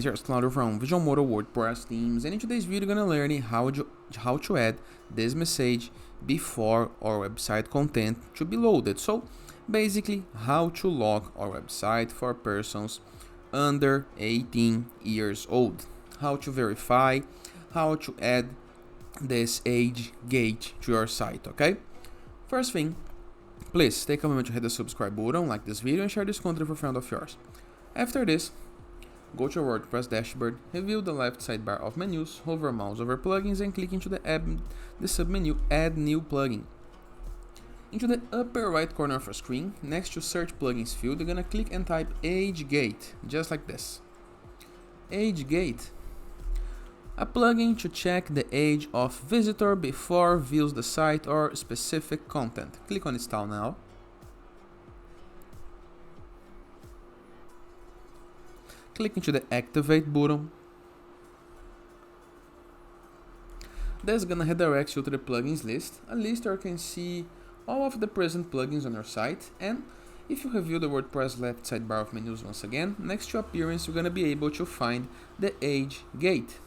here's Claudio from Visual Modo WordPress themes, and in today's video we're gonna learn how to add this message before our website content to be loaded. So basically how to log our website for persons under 18 years old, how to verify, how to add this age gate to your site. Okay, first thing, please take a moment to hit the subscribe button, like this video, and share this content with a friend of yours. After this, go to your WordPress dashboard, review the left sidebar of menus, hover mouse over plugins, and click into the submenu Add New Plugin. Into the upper right corner of your screen, next to Search Plugins field, you're gonna click and type Age Gate, just like this. Age Gate, a plugin to check the age of visitor before views the site or specific content. Click on Install now. Click into the Activate button. This is gonna redirect you to the plugins list, a list where you can see all of the present plugins on your site. And if you review the WordPress left sidebar of menus once again, next to Appearance, you're gonna be able to find the Age Gate.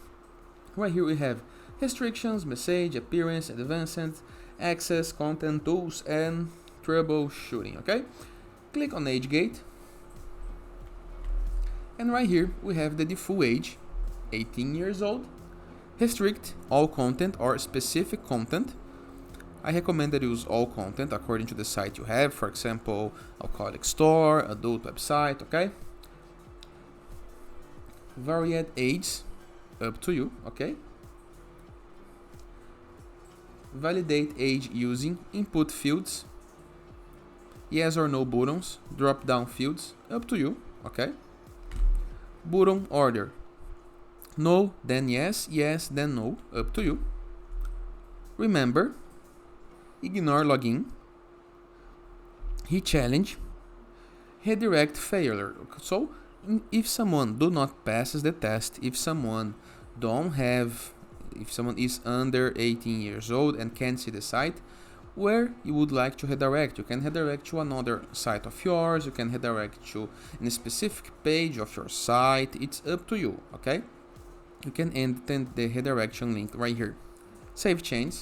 Right here we have Restrictions, Message, Appearance, Advanced, Access, Content, Tools, and Troubleshooting. Okay, click on Age Gate. And right here we have the default age, 18 years old. Restrict all content or specific content. I recommend that you use all content according to the site you have. For example, alcoholic store, adult website. Okay. Varied age, up to you. Okay. Validate age using input fields, yes or no buttons, drop down fields, up to you. Okay. Button order, no then yes, yes then no, up to you. Remember, ignore login, re-challenge, redirect failure. So if someone do not passes the test, if someone is under 18 years old and can't see the site where you would like to redirect, you can redirect to another site of yours, you can redirect to a specific page of your site. It's up to you. Okay, you can enter the redirection link right here. Save change.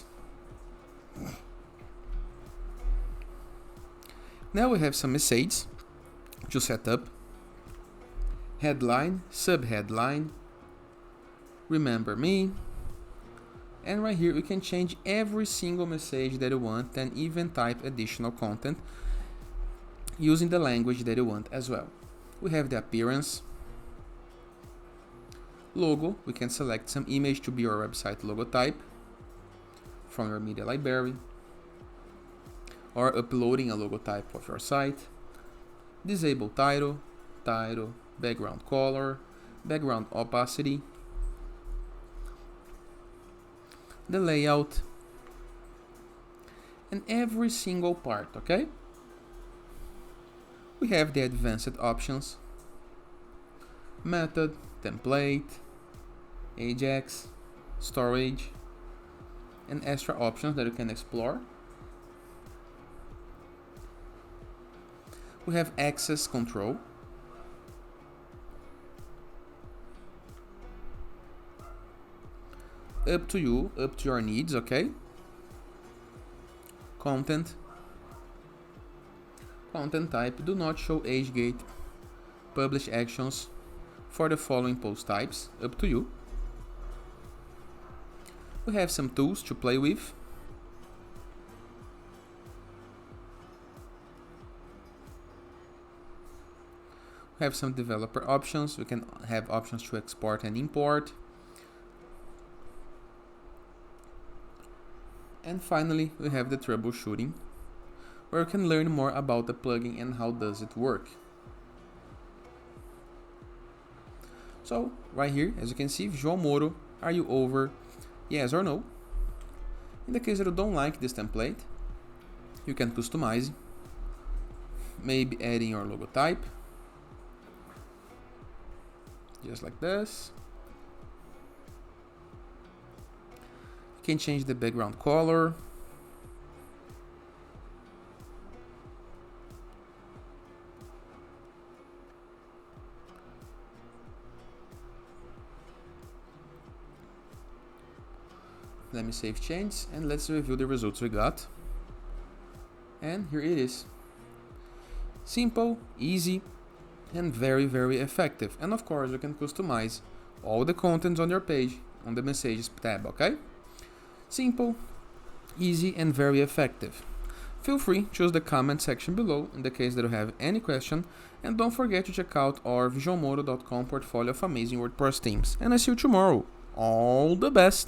Now we have some messages to set up. Headline, subheadline, remember me. And right here, you can change every single message that you want and even type additional content using the language that you want as well. We have the appearance. Logo, we can select some image to be our website logo type from your media library, or uploading a logo type of your site. Disable title, background color, background opacity, the layout, and every single part. Okay, we have the advanced options, method, template, Ajax, storage, and extra options that you can explore. We have access control, up to you, up to your needs. Okay. Content type, do not show age gate. Publish actions for the following post types, up to you. We have some tools to play with. We have some developer options. We can have options to export and import. And finally, we have the troubleshooting, where you can learn more about the plugin and how does it work. So right here, as you can see, Visual Modo, are you over, yes or no? In the case that you don't like this template, you can customize, maybe adding your logo type, just like this. You can change the background color. Let me save changes and let's review the results we got. And here it is. Simple, easy, and very effective. And of course, you can customize all the contents on your page on the messages tab, okay? Simple, easy, and very effective. Feel free to use the comment section below in the case that you have any question, and don't forget to check out our visualmodo.com portfolio of amazing WordPress themes. And I see you tomorrow. All the best!